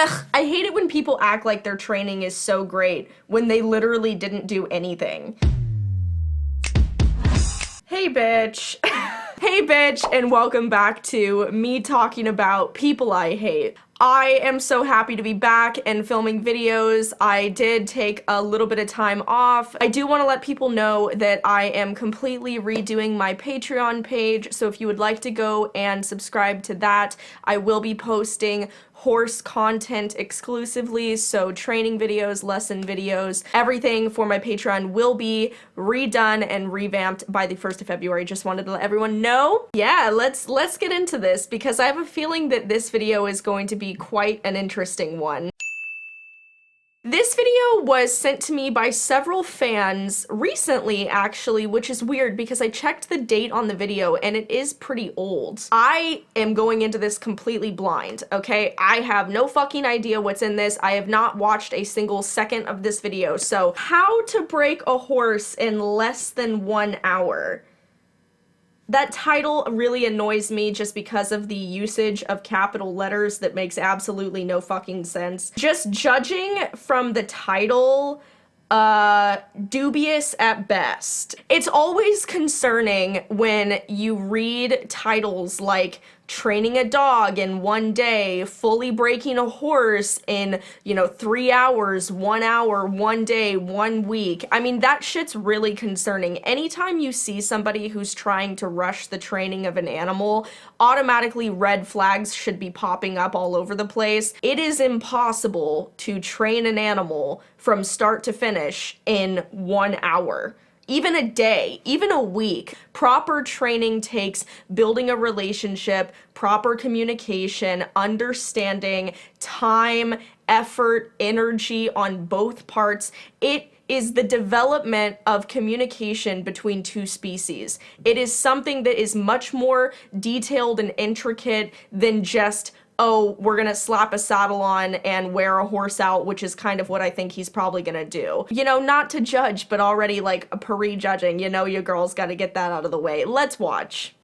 Ugh, I hate it when people act like their training is so great when they literally didn't do anything. Hey bitch. Hey bitch, and welcome back to me talking about people I hate. I am so happy to be back and filming videos. I did take a little bit of time off. I do want to let people know that I am completely redoing my Patreon page, so if you would like to go and subscribe to that, I will be posting horse content exclusively, so training videos, lesson videos, everything for my Patreon will be redone and revamped by the 1st of February. Just wanted to let everyone know. Yeah, let's get into this because I have a feeling that this video is going to be quite an interesting one. This video was sent to me by several fans recently, actually, which is weird because I checked the date on the video and it is pretty old. I am going into this completely blind, okay? I have no fucking idea what's in this. I have not watched a single second of this video. So, how to break a horse in less than 1 hour. That title really annoys me just because of the usage of capital letters that makes absolutely no fucking sense. Just judging from the title, dubious at best. It's always concerning when you read titles like training a dog in 1 day, fully breaking a horse in, 3 hours, 1 hour, 1 day, 1 week. I mean, that shit's really concerning. Anytime you see somebody who's trying to rush the training of an animal, automatically red flags should be popping up all over the place. It is impossible to train an animal from start to finish in 1 hour. Even a day, even a week. Proper training takes building a relationship, proper communication, understanding, time, effort, energy on both parts. It is the development of communication between two species. It is something that is much more detailed and intricate than just, oh, we're gonna slap a saddle on and wear a horse out, which is kind of what I think he's probably gonna do. Not to judge, but already like a prejudging, your girl's gotta get that out of the way. Let's watch.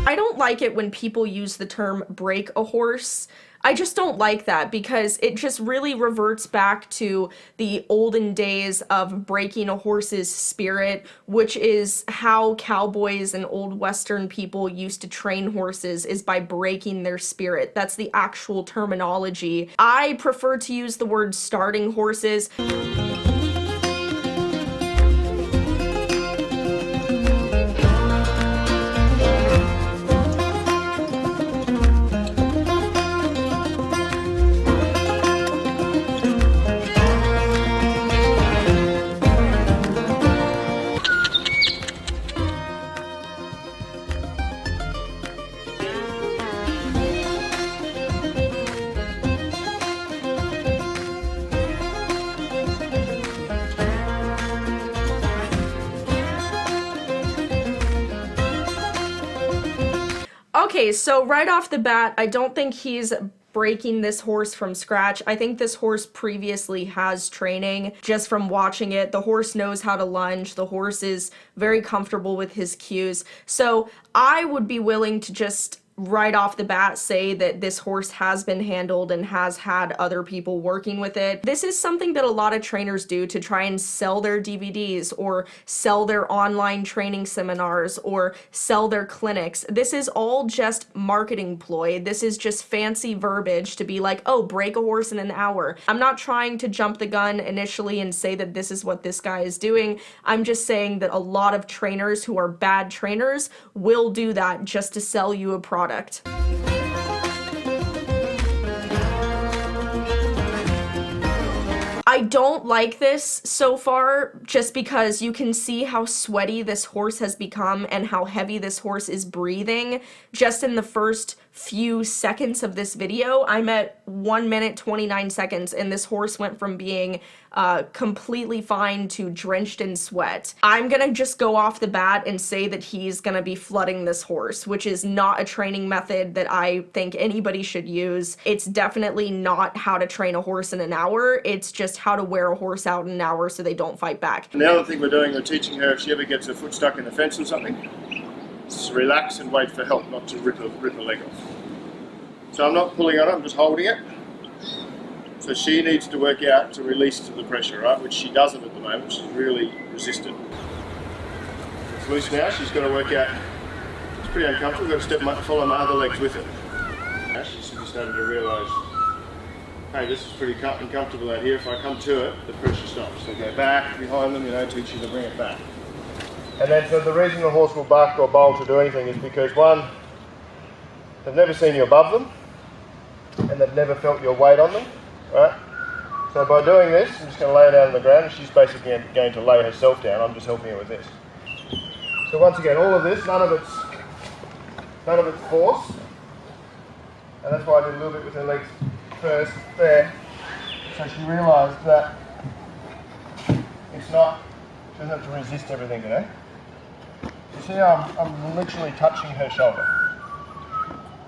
I don't like it when people use the term break a horse. I just don't like that because it just really reverts back to the olden days of breaking a horse's spirit, which is how cowboys and old Western people used to train horses, is by breaking their spirit. That's the actual terminology. I prefer to use the word starting horses. Okay, so right off the bat, I don't think he's breaking this horse from scratch. I think this horse previously has training just from watching it. The horse knows how to lunge. The horse is very comfortable with his cues. So I would be willing to just right off the bat say that this horse has been handled and has had other people working with it. This is something that a lot of trainers do to try and sell their DVDs or sell their online training seminars or sell their clinics. This is all just marketing ploy. This is just fancy verbiage to be like, oh, break a horse in an hour. I'm not trying to jump the gun initially and say that this is what this guy is doing. I'm just saying that a lot of trainers who are bad trainers will do that just to sell you a product. I don't like this so far just because you can see how sweaty this horse has become and how heavy this horse is breathing just in the first few seconds of this video. I'm at 1 minute 29 seconds and this horse went from being completely fine to drenched in sweat. I'm gonna just go off the bat and say that he's gonna be flooding this horse, which is not a training method that I think anybody should use. It's definitely not how to train a horse in an hour. It's just how to wear a horse out in an hour so they don't fight back. And the other thing we're doing, we're teaching her if she ever gets her foot stuck in the fence or something, Just relax and wait for help, not to rip a leg off. So I'm not pulling on it, I'm just holding it. So she needs to work out to release the pressure, right? Which she doesn't at the moment. She's really resistant. It's loose now. She's got to work out. It's pretty uncomfortable. We've got to follow my other legs with it. Now she's starting to realise, hey, this is pretty uncomfortable out here. If I come to it, the pressure stops. So go back behind them, teach you to bring it back. And then, so the reason the horse will bark or bowl to do anything is because, one, they've never seen you above them, and they've never felt your weight on them. Right? So by doing this, I'm just going to lay her down on the ground, and she's basically going to lay herself down. I'm just helping her with this. So once again, all of this, none of it's force, and that's why I did a little bit with her legs first there. So she realised that it's not, she doesn't have to resist everything today. You see how I'm literally touching her shoulder.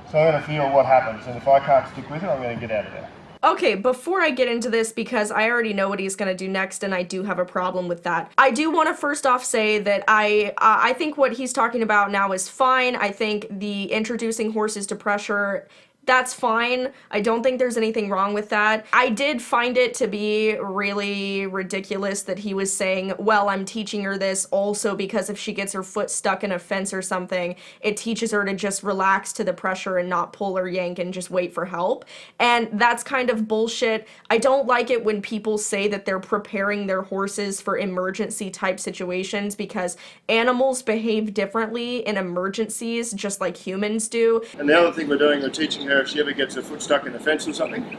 So I'm going to feel what happens, and if I can't stick with it, I'm going to get out of there. Okay, before I get into this, because I already know what he's gonna do next, and I do have a problem with that, I do want to first off say that I think what he's talking about now is fine. I think the introducing horses to pressure, that's fine. I don't think there's anything wrong with that. I did find it to be really ridiculous that he was saying, well, I'm teaching her this also because if she gets her foot stuck in a fence or something, it teaches her to just relax to the pressure and not pull or yank and just wait for help. And that's kind of bullshit. I don't like it when people say that they're preparing their horses for emergency type situations, because animals behave differently in emergencies just like humans do. And the other thing we're teaching her, if she ever gets her foot stuck in a fence or something,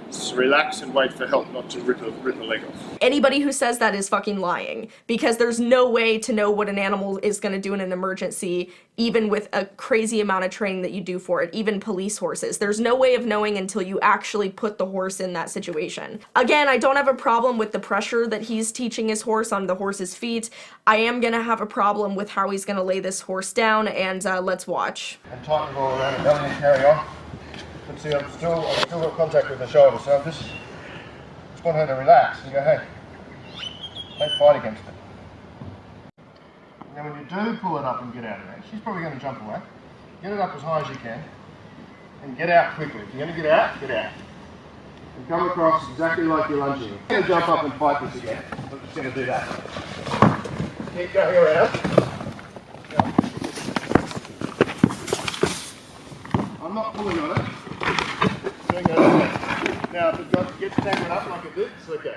just relax and wait for help, not to rip a leg off. Anybody who says that is fucking lying, because there's no way to know what an animal is going to do in an emergency, even with a crazy amount of training that you do for it, even police horses. There's no way of knowing until you actually put the horse in that situation. Again, I don't have a problem with the pressure that he's teaching his horse on the horse's feet. I am going to have a problem with how he's going to lay this horse down, and let's watch. And tighten it all around the belly and carry on. But see, I've still got contact with the shoulder, so I just want her to relax and go, hey, don't fight against it. And then when you do pull it up and get out of there, she's probably going to jump away. Get it up as high as you can and get out quickly. If you're going to get out, get out. And come across exactly like you're lunging. I'm going to jump up and fight this again. I'm just going to do that. Keep going around. I'm not pulling on it. Now, if it gets tangled up like it did, it's okay.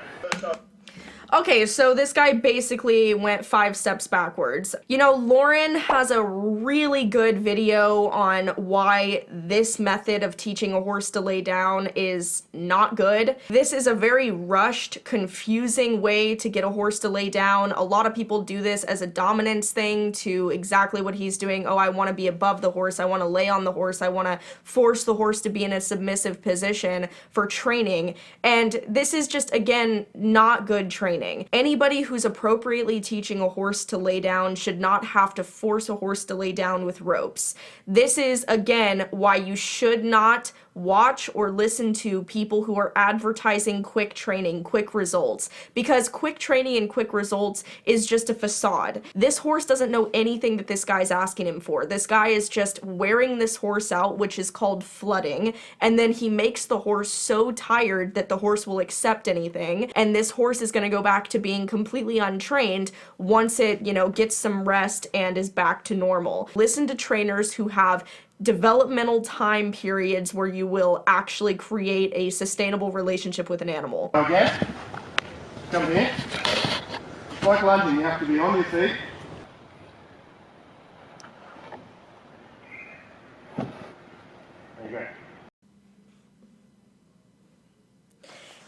Okay, so this guy basically went 5 steps backwards. Lauren has a really good video on why this method of teaching a horse to lay down is not good. This is a very rushed, confusing way to get a horse to lay down. A lot of people do this as a dominance thing to exactly what he's doing. Oh, I want to be above the horse. I want to lay on the horse. I want to force the horse to be in a submissive position for training. And this is just, again, not good training. Anybody who's appropriately teaching a horse to lay down should not have to force a horse to lay down with ropes. This is, again, why you should not watch or listen to people who are advertising quick training, quick results, because quick training and quick results is just a facade. This horse doesn't know anything that this guy's asking him for. This guy is just wearing this horse out, which is called flooding, and then he makes the horse so tired that the horse will accept anything, and this horse is going to go back to being completely untrained once it, gets some rest and is back to normal. Listen to trainers who have developmental time periods where you will actually create a sustainable relationship with an animal. Okay, come here. It's like lunging, you have to be on your feet. There you go.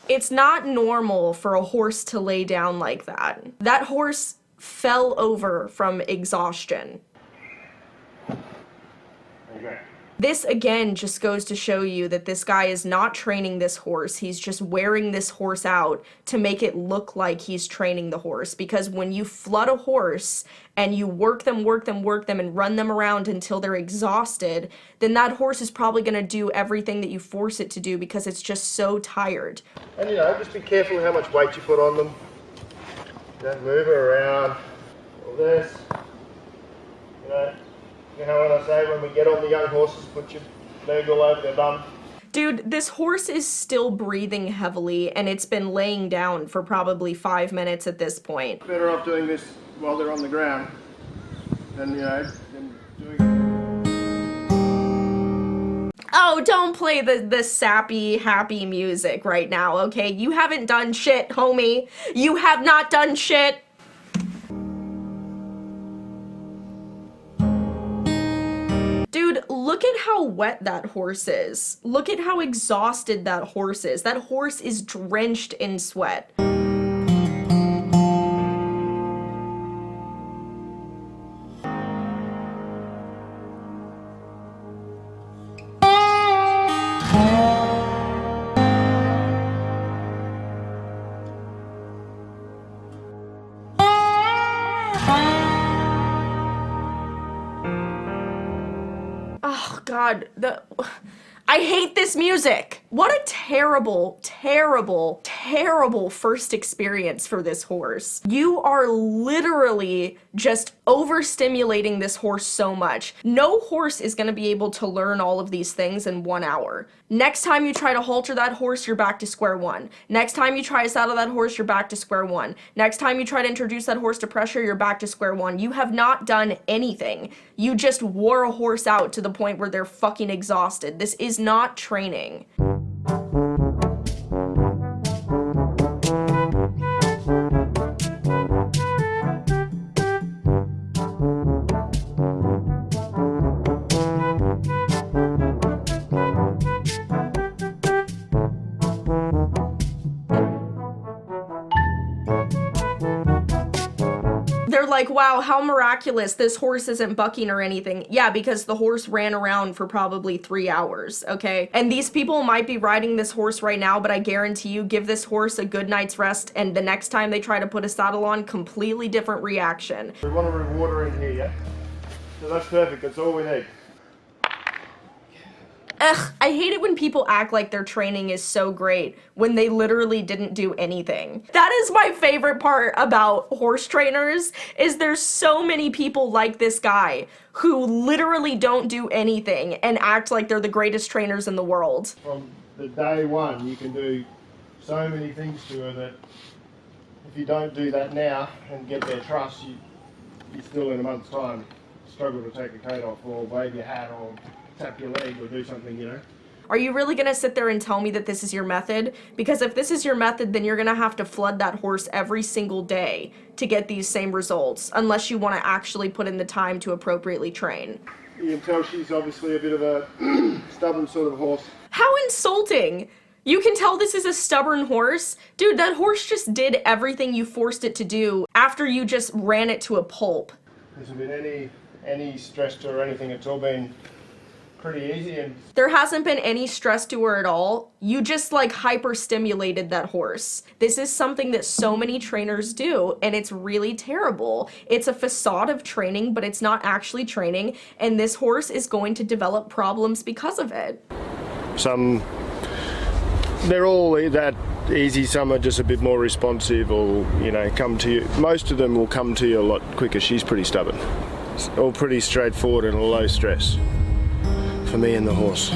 It's not normal for a horse to lay down like that. That horse fell over from exhaustion. Okay. This again just goes to show you that this guy is not training this horse. He's just wearing this horse out to make it look like he's training the horse. Because when you flood a horse and you work them and run them around until they're exhausted, then that horse is probably going to do everything that you force it to do because it's just so tired. And just be careful how much weight you put on them. Don't move her around. All this. You know what I say, when we get on the young horses, put your leg all over their bum. Dude, this horse is still breathing heavily, and it's been laying down for probably 5 minutes at this point. Better off doing this while they're on the ground than, you know, than doing it. Oh, don't play the sappy, happy music right now, okay? You haven't done shit, homie. You have not done shit. Dude, look at how wet that horse is. Look at how exhausted that horse is. That horse is drenched in sweat. Oh God, I hate this music. What a terrible, terrible, terrible first experience for this horse. You are literally just overstimulating this horse so much. No horse is gonna be able to learn all of these things in 1 hour. Next time you try to halter that horse, you're back to square one. Next time you try to saddle that horse, you're back to square one. Next time you try to introduce that horse to pressure, you're back to square one. You have not done anything. You just wore a horse out to the point where they're fucking exhausted. This is not training. They're like, wow, how miraculous, this horse isn't bucking or anything. Yeah, because the horse ran around for probably 3 hours, okay? And these people might be riding this horse right now, but I guarantee you, give this horse a good night's rest, and the next time they try to put a saddle on, completely different reaction. We want to reward her in here, yeah? So that's perfect, that's all we need. Ugh, I hate it when people act like their training is so great when they literally didn't do anything. That is my favorite part about horse trainers, is there's so many people like this guy who literally don't do anything and act like they're the greatest trainers in the world. From the day one, you can do so many things to her that if you don't do that now and get their trust, you still in a month's time struggle to take a coat off or wave your hat or tap your leg or do something, you know. Are you really gonna sit there and tell me that this is your method? Because if this is your method, then you're gonna have to flood that horse every single day to get these same results, unless you wanna actually put in the time to appropriately train. You can tell she's obviously a bit of a stubborn sort of horse. How insulting! You can tell this is a stubborn horse? Dude, that horse just did everything you forced it to do after you just ran it to a pulp. Hasn't been any stress to her or anything. It's all been pretty easy. And there hasn't been any stress to her at all. You just like hyper stimulated that horse. This is something that so many trainers do, and it's really terrible. It's a facade of training, but it's not actually training, and this horse is going to develop problems because of it. They're all that easy, some are just a bit more responsive, or, you know, come to you. Most of them will come to you a lot quicker. She's pretty stubborn. It's all pretty straightforward and low stress for me and the horse.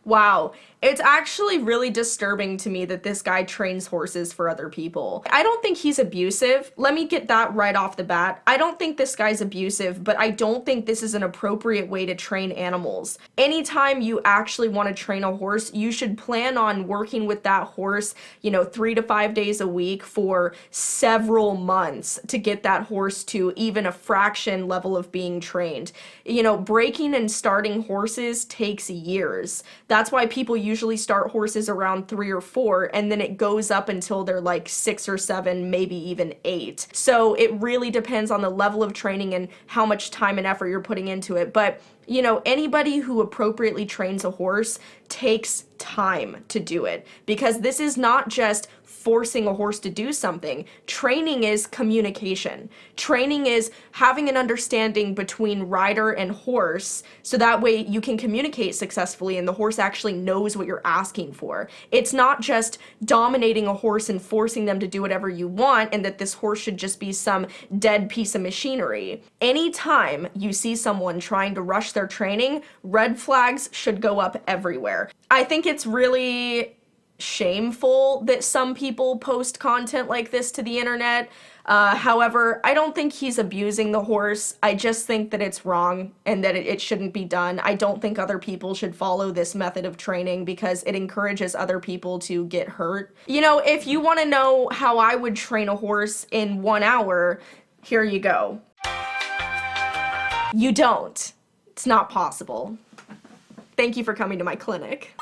Wow. It's actually really disturbing to me that this guy trains horses for other people. I don't think he's abusive. Let me get that right off the bat. I don't think this guy's abusive, but I don't think this is an appropriate way to train animals. Anytime you actually want to train a horse, you should plan on working with that horse, you know, 3 to 5 days a week for several months to get that horse to even a fraction level of being trained. You know, breaking and starting horses takes years. That's why people usually start horses around 3 or 4, and then it goes up until they're like 6 or 7, maybe even 8. So it really depends on the level of training and how much time and effort you're putting into it. But You know, anybody who appropriately trains a horse takes time to do it, because this is not just forcing a horse to do something. Training is communication. Training is having an understanding between rider and horse, so that way you can communicate successfully and the horse actually knows what you're asking for. It's not just dominating a horse and forcing them to do whatever you want, and that this horse should just be some dead piece of machinery. Anytime you see someone trying to rush their training, red flags should go up everywhere. I think it's really shameful that some people post content like this to the internet. However, I don't think he's abusing the horse. I just think that it's wrong and that it shouldn't be done. I don't think other people should follow this method of training because it encourages other people to get hurt. You know, if you want to know how I would train a horse in 1 hour, here you go. You don't. It's not possible. Thank you for coming to my clinic.